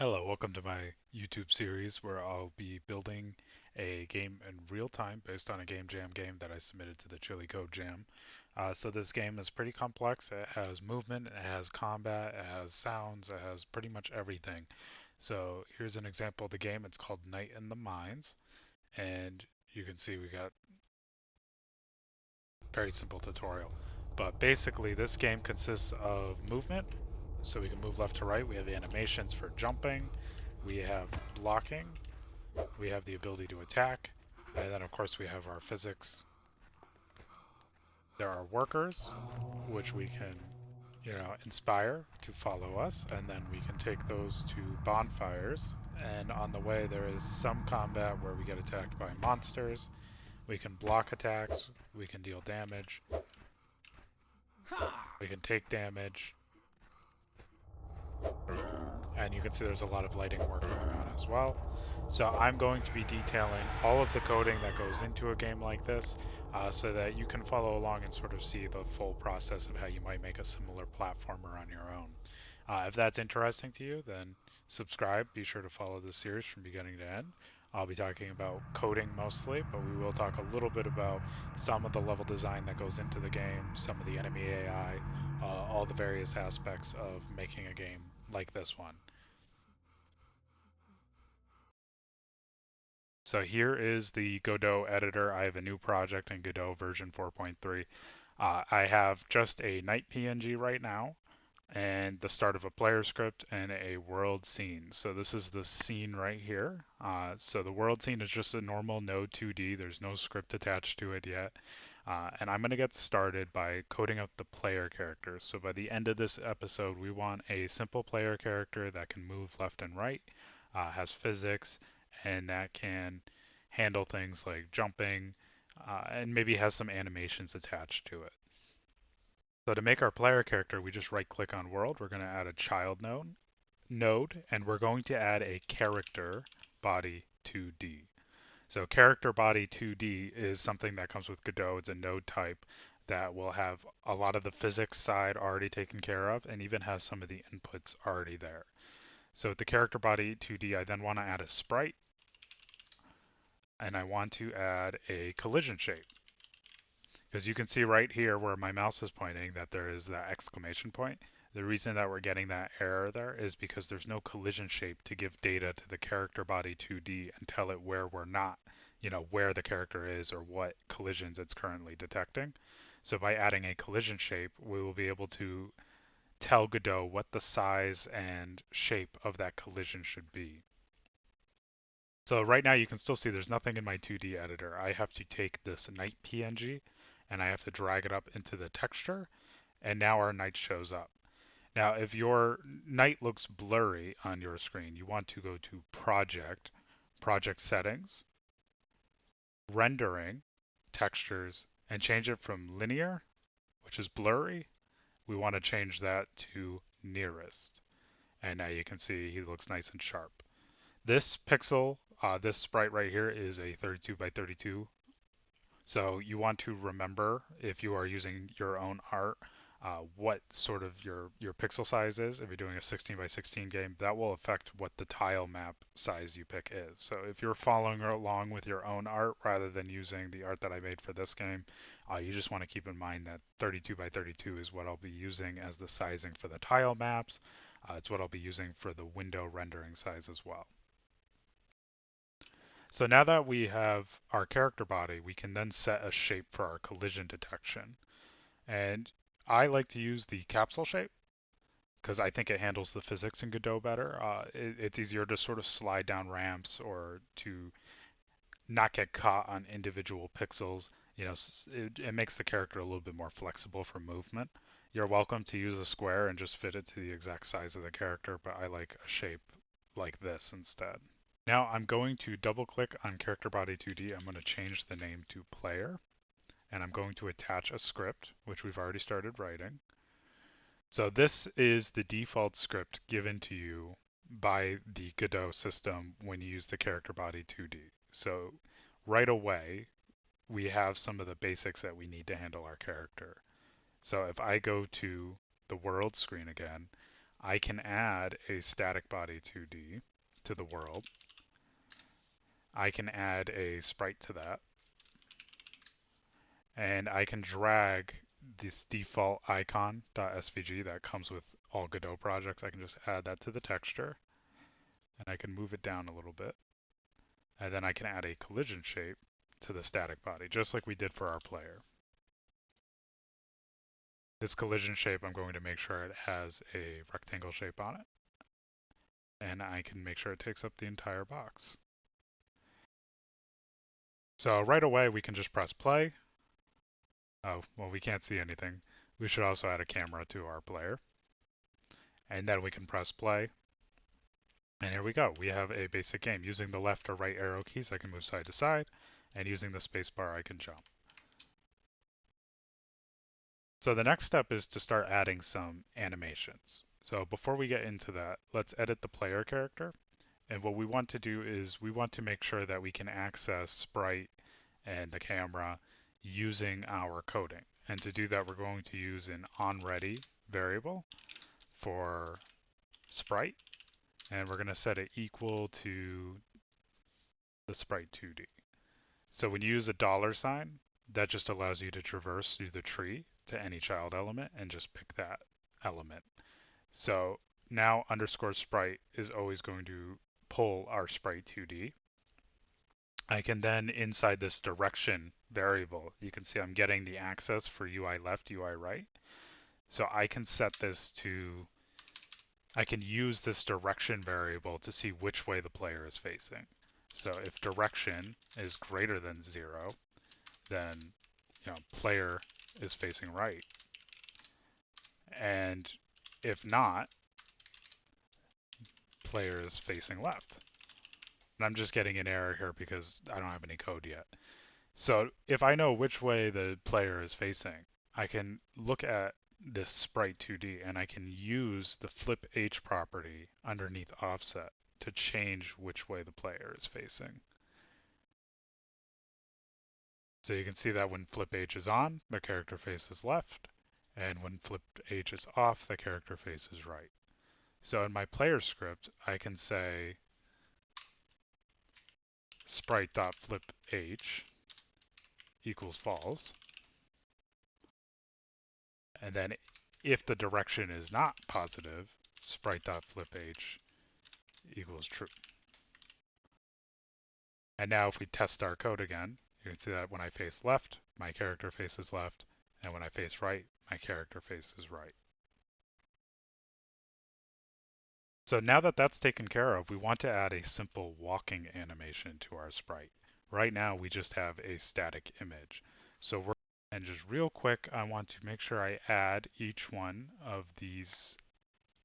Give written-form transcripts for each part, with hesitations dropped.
Hello, welcome to my YouTube series where I'll be building a game in real time based on a game jam game that I submitted to the Chili Code Jam. So this game is pretty complex. It has movement, it has combat, it has sounds, it has pretty much everything. So here's an example of the game. It's called Night in the Mines, and you can see we got very simple tutorial. But basically this game consists of movement, so we can move left to right. We have animations for jumping, we have blocking, we have the ability to attack, and then of course we have our physics. There are workers, which we can, inspire to follow us, and then we can take those to bonfires. And on the way, there is some combat where we get attacked by monsters. We can block attacks, we can deal damage, we can take damage, and you can see there's a lot of lighting work going on as well. So I'm going to be detailing all of the coding that goes into a game like this so that you can follow along and sort of see the full process of how you might make a similar platformer on your own. If that's interesting to you, then subscribe. Be sure to follow this series from beginning to end. I'll be talking about coding mostly, but we will talk a little bit about some of the level design that goes into the game, some of the enemy AI, all the various aspects of making a game like this one. So here is the Godot editor. I have a new project in Godot version 4.3. I have just a night PNG right now and the start of a player script and a world scene. So this is the scene right here. So the world scene is just a normal Node 2D. There's no script attached to it yet. And I'm going to get started by coding up the player characters. So by the end of this episode, we want a simple player character that can move left and right, has physics, and that can handle things like jumping, and maybe has some animations attached to it. So to make our player character, we just right click on world. We're going to add a child node, and we're going to add a character body 2D. So character body 2D is something that comes with Godot. It's a node type that will have a lot of the physics side already taken care of and even has some of the inputs already there. So with the character body 2D, I then want to add a sprite and I want to add a collision shape. Because you can see right here where my mouse is pointing that there is that exclamation point. The reason that we're getting that error there is because there's no collision shape to give data to the character body 2D and tell it where we're not, where the character is or what collisions it's currently detecting. So by adding a collision shape, we will be able to tell Godot what the size and shape of that collision should be. So right now you can still see there's nothing in my 2D editor. I have to take this night PNG and I have to drag it up into the texture, and now our night shows up. Now if your night looks blurry on your screen, you want to go to Project, Project Settings, Rendering, Textures, and change it from linear, which is blurry. We want to change that to nearest. And now you can see he looks nice and sharp. This pixel, this sprite right here is a 32 by 32. So you want to remember if you are using your own art, what sort of your pixel size is. If you're doing a 16 by 16 game, that will affect what the tile map size you pick is. So if you're following along with your own art rather than using the art that I made for this game, you just want to keep in mind that 32 by 32 is what I'll be using as the sizing for the tile maps. It's what I'll be using for the window rendering size as well. So now that we have our character body, we can then set a shape for our collision detection. And I like to use the capsule shape because I think it handles the physics in Godot better. It's easier to sort of slide down ramps or to not get caught on individual pixels. It makes the character a little bit more flexible for movement. You're welcome to use a square and just fit it to the exact size of the character, but I like a shape like this instead. Now I'm going to double click on character body 2D. I'm going to change the name to player and I'm going to attach a script, which we've already started writing. So this is the default script given to you by the Godot system when you use the character body 2D. So right away, we have some of the basics that we need to handle our character. So if I go to the world screen again, I can add a static body 2D to the world. I can add a sprite to that. And I can drag this default icon.svg that comes with all Godot projects. I can just add that to the texture, and I can move it down a little bit. And then I can add a collision shape to the static body, just like we did for our player. This collision shape, I'm going to make sure it has a rectangle shape on it. And I can make sure it takes up the entire box. So right away, we can just press play. Oh, well, we can't see anything. We should also add a camera to our player. And then we can press play. And here we go. We have a basic game. Using the left or right arrow keys, I can move side to side. And using the spacebar, I can jump. So the next step is to start adding some animations. So before we get into that, let's edit the player character. And what we want to do is we want to make sure that we can access sprite and the camera using our coding. And to do that, we're going to use an onReady variable for sprite. And we're going to set it equal to the sprite 2D. So when you use a $sign, that just allows you to traverse through the tree to any child element and just pick that element. So now underscore sprite is always going to pull our sprite 2D. I can then inside this direction variable, you can see I'm getting the access for UI left, UI right. So I can set this to, I can use this direction variable to see which way the player is facing. So if direction is greater than 0, then player is facing right. And if not, player is facing left. And I'm just getting an error here because I don't have any code yet. So if I know which way the player is facing, I can look at this sprite 2D and I can use the flip H property underneath offset to change which way the player is facing. So you can see that when flip H is on, the character faces left, and when flip H is off, the character faces right. So in my player script, I can say sprite.flipH equals false. And then if the direction is not positive, sprite.flipH equals true. And now if we test our code again, you can see that when I face left, my character faces left, and when I face right, my character faces right. So now that that's taken care of, we want to add a simple walking animation to our sprite. Right now, we just have a static image. And just real quick, I want to make sure I add each one of these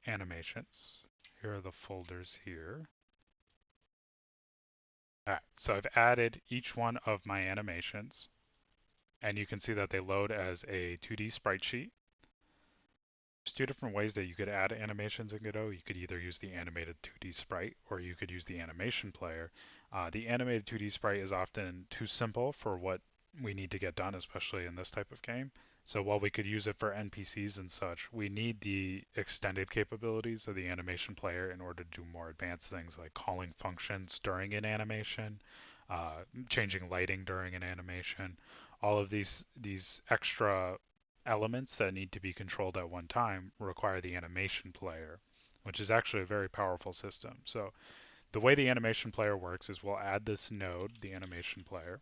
animations. Here are the folders here. All right, so I've added each one of my animations, and you can see that they load as a 2D sprite sheet. There's two different ways that you could add animations in Godot. You could either use the animated 2D sprite, or you could use the animation player. The animated 2D sprite is often too simple for what we need to get done, especially in this type of game. So while we could use it for NPCs and such, we need the extended capabilities of the animation player in order to do more advanced things like calling functions during an animation, changing lighting during an animation. All of these extra elements that need to be controlled at one time require the animation player, which is actually a very powerful system. So the way the animation player works is we'll add this node, the animation player.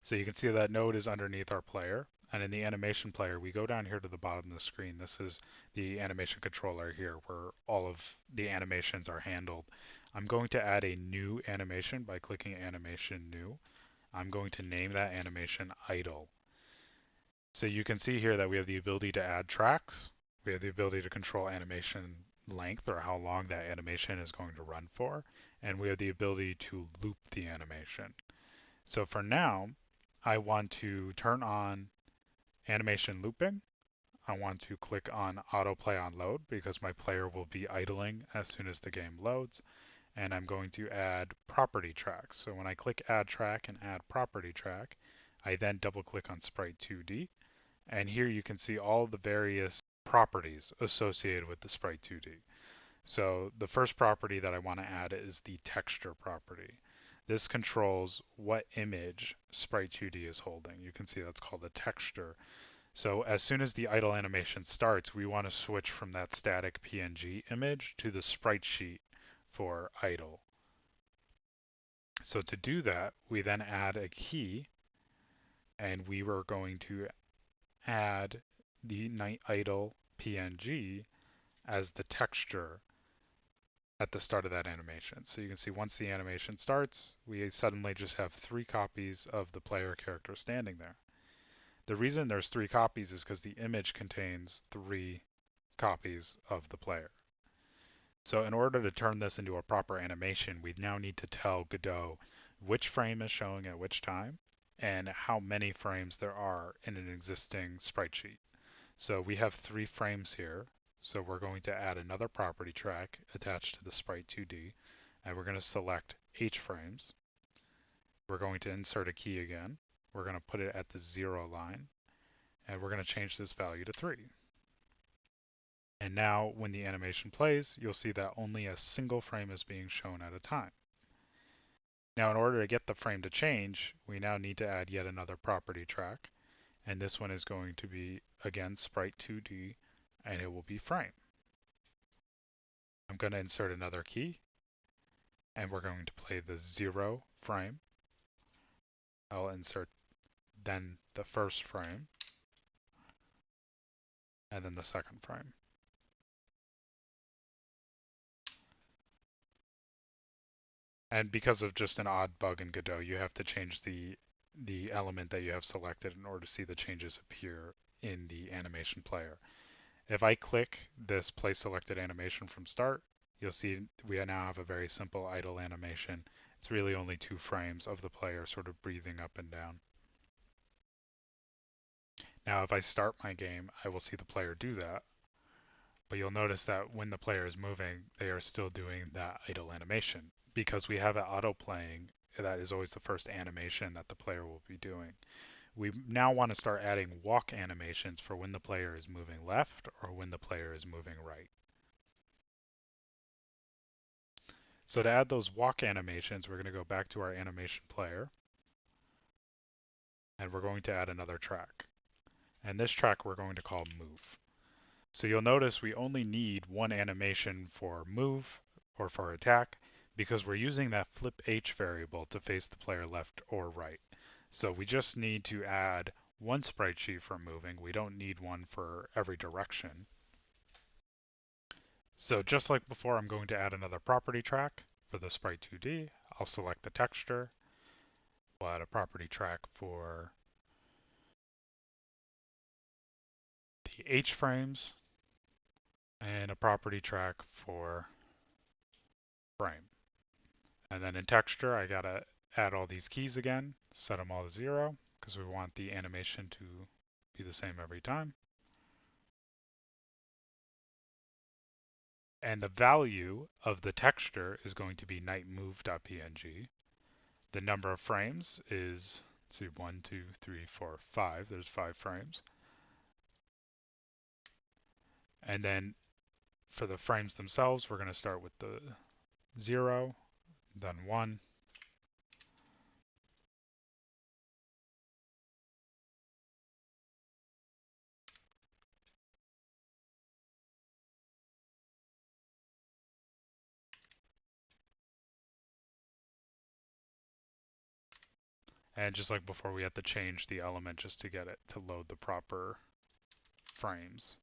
So you can see that node is underneath our player. And in the animation player, we go down here to the bottom of the screen. This is the animation controller here where all of the animations are handled. I'm going to add a new animation by clicking animation new. I'm going to name that animation idle. So you can see here that we have the ability to add tracks. We have the ability to control animation length, or how long that animation is going to run for. And we have the ability to loop the animation. So for now, I want to turn on animation looping. I want to click on autoplay on load because my player will be idling as soon as the game loads. And I'm going to add property tracks. So when I click add track and add property track, I then double click on sprite 2D. And here you can see all the various properties associated with the Sprite 2D. So the first property that I want to add is the texture property. This controls what image Sprite 2D is holding. You can see that's called a texture. So as soon as the idle animation starts, we want to switch from that static PNG image to the sprite sheet for idle. So to do that, we then add a key, and we were going to add the night idle PNG as the texture at the start of that animation. So you can see once the animation starts, we suddenly just have 3 copies of the player character standing there. The reason there's 3 copies is because the image contains 3 copies of the player. So in order to turn this into a proper animation, we now need to tell Godot which frame is showing at which time and how many frames there are in an existing sprite sheet. So we have 3 frames here. So we're going to add another property track attached to the sprite 2D, and we're going to select H frames. We're going to insert a key again. We're going to put it at the 0 line, and we're going to change this value to 3. And now when the animation plays, you'll see that only a single frame is being shown at a time. Now in order to get the frame to change, we now need to add yet another property track. And this one is going to be, again, sprite 2D, and it will be frame. I'm going to insert another key, and we're going to play the 0 frame. I'll insert then the first frame, and then the second frame. And because of just an odd bug in Godot, you have to change the element that you have selected in order to see the changes appear in the animation player. If I click this place selected animation from start, you'll see we now have a very simple idle animation. It's really only 2 frames of the player sort of breathing up and down. Now if I start my game, I will see the player do that. But you'll notice that when the player is moving, they are still doing that idle animation. Because we have it auto playing, that is always the first animation that the player will be doing. We now want to start adding walk animations for when the player is moving left or when the player is moving right. So to add those walk animations, we're going to go back to our animation player, and we're going to add another track. And this track we're going to call move. So you'll notice we only need one animation for move or for attack because we're using that flip H variable to face the player left or right. So we just need to add one sprite sheet for moving. We don't need one for every direction. So just like before, I'm going to add another property track for the sprite 2D. I'll select the texture. We'll add a property track for the H frames and a property track for frame. And then in texture, I gotta add all these keys again, set them all to 0 because we want the animation to be the same every time. And the value of the texture is going to be nightmove.png. The number of frames is, let's see, 1, 2, 3, 4, 5. There's 5 frames. And then for the frames themselves, we're going to start with the 0, then 1, and just like before, we have to change the element just to get it to load the proper frames.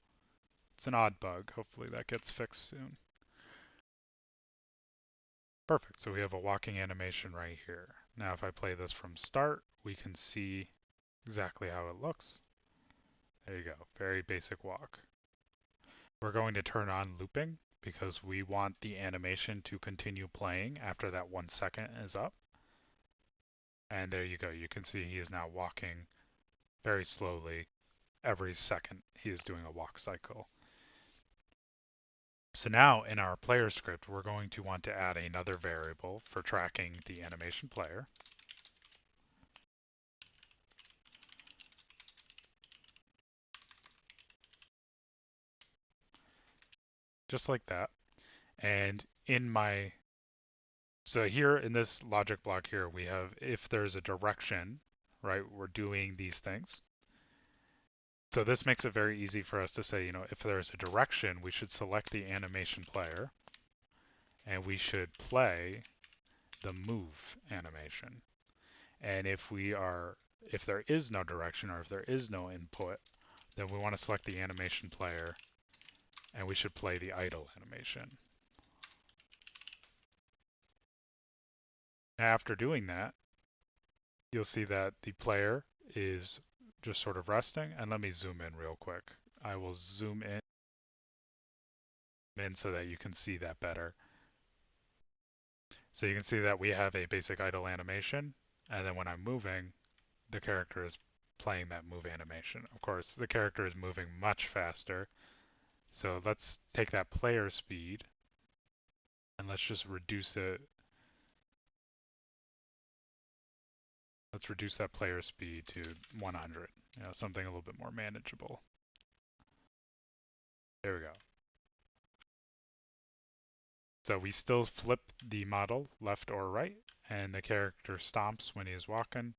It's an odd bug. Hopefully that gets fixed soon. Perfect. So we have a walking animation right here. Now if I play this from start, we can see exactly how it looks. There you go. Very basic walk. We're going to turn on looping because we want the animation to continue playing after that 1 second is up. And there you go. You can see he is now walking very slowly. Every second he is doing a walk cycle. So now in our player script, we're going to want to add another variable for tracking the animation player. just like that. And in my, so here in this logic block here, we have if there's a direction, right, we're doing these things. So this makes it very easy for us to say, if there's a direction, we should select the animation player and we should play the move animation. And if there is no direction or if there is no input, then we want to select the animation player and we should play the idle animation. Now, after doing that, you'll see that the player is just sort of resting. And let me zoom in real quick. I will zoom in so that you can see that better. So you can see that we have a basic idle animation, and then when I'm moving, the character is playing that move animation. Of course, the character is moving much faster. So let's take that player speed and let's just reduce it. Let's reduce that player speed to 100, something a little bit more manageable. There we go. So we still flip the model left or right, and the character stomps when he is walking.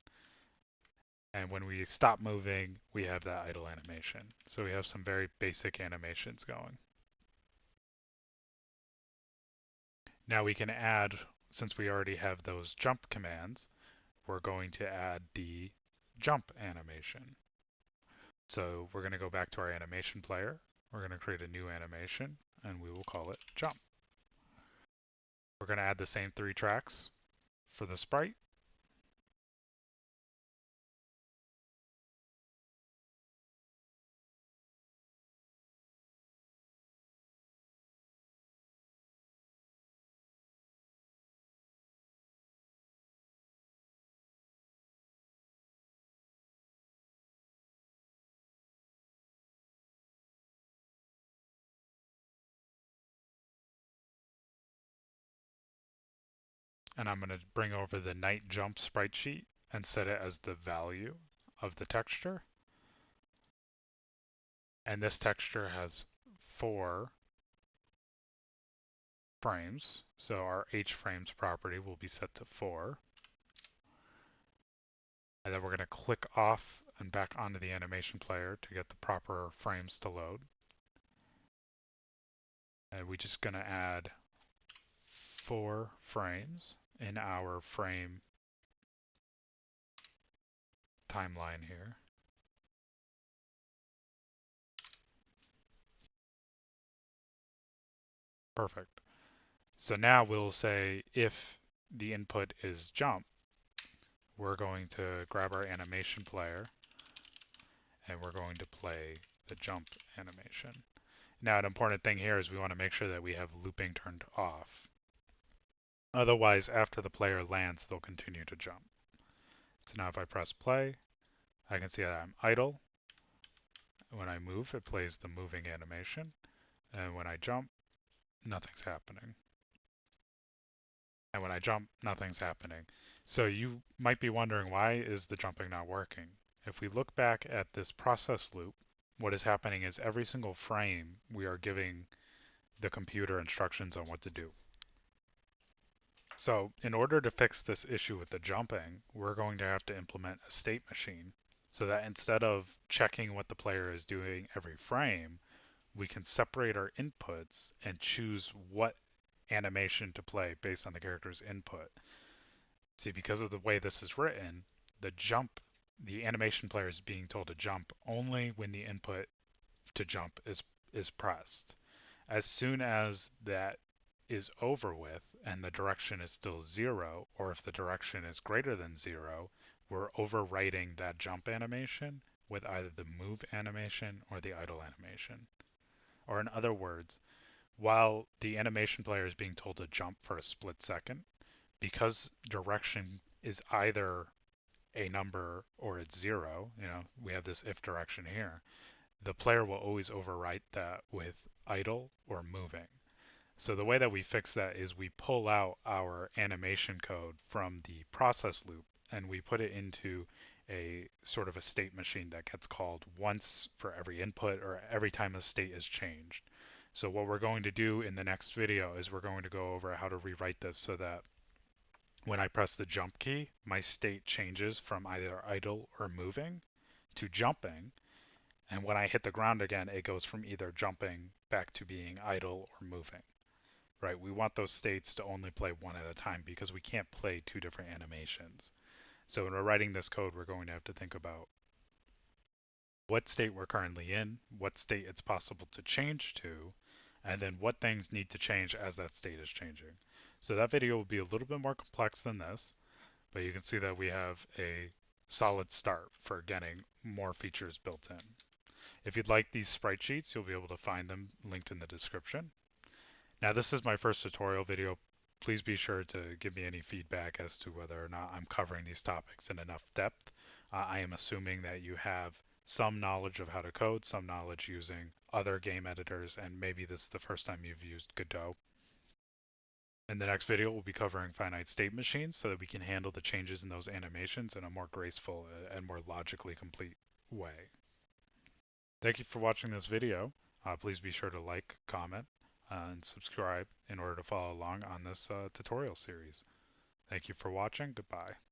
And when we stop moving, we have that idle animation. So we have some very basic animations going. Now we can add, since we already have those jump commands, we're going to add the jump animation. So we're going to go back to our animation player. We're going to create a new animation, and we will call it jump. We're going to add the same 3 tracks for the sprite. And I'm going to bring over the night jump sprite sheet and set it as the value of the texture. And this texture has 4 frames. So our H frames property will be set to 4. And then we're going to click off and back onto the animation player to get the proper frames to load. And we're just going to add 4 frames in our frame timeline here. Perfect. So now we'll say if the input is jump, we're going to grab our animation player and we're going to play the jump animation. Now, an important thing here is we want to make sure that we have looping turned off. Otherwise, after the player lands, they'll continue to jump. So now if I press play, I can see that I'm idle. When I move, it plays the moving animation. And when I jump, nothing's happening. And when I jump, nothing's happening. So you might be wondering, why is the jumping not working? If we look back at this process loop, what is happening is every single frame we are giving the computer instructions on what to do. So in order to fix this issue with the jumping, we're going to have to implement a state machine so that instead of checking what the player is doing every frame, we can separate our inputs and choose what animation to play based on the character's input. See, because of the way this is written, the animation player is being told to jump only when the input to jump is pressed. As soon as that is over with and the direction is still 0, or if the direction is greater than 0, we're overwriting that jump animation with either the move animation or the idle animation. Or in other words, while the animation player is being told to jump for a split second, because direction is either a number or it's 0, we have this if direction here, the player will always overwrite that with idle or moving. So the way that we fix that is we pull out our animation code from the process loop and we put it into a sort of a state machine that gets called once for every input or every time a state is changed. So what we're going to do in the next video is we're going to go over how to rewrite this so that when I press the jump key, my state changes from either idle or moving to jumping. And when I hit the ground again, it goes from either jumping back to being idle or moving, right? We want those states to only play one at a time because we can't play two different animations. So when we're writing this code, we're going to have to think about what state we're currently in, what state it's possible to change to, and then what things need to change as that state is changing. So that video will be a little bit more complex than this, but you can see that we have a solid start for getting more features built in. If you'd like these sprite sheets, you'll be able to find them linked in the description. Now, this is my first tutorial video. Please be sure to give me any feedback as to whether or not I'm covering these topics in enough depth. I am assuming that you have some knowledge of how to code, some knowledge using other game editors, and maybe this is the first time you've used Godot. In the next video, we'll be covering finite state machines so that we can handle the changes in those animations in a more graceful and more logically complete way. Thank you for watching this video. Please be sure to like, comment, and subscribe in order to follow along on this tutorial series. Thank you for watching. Goodbye.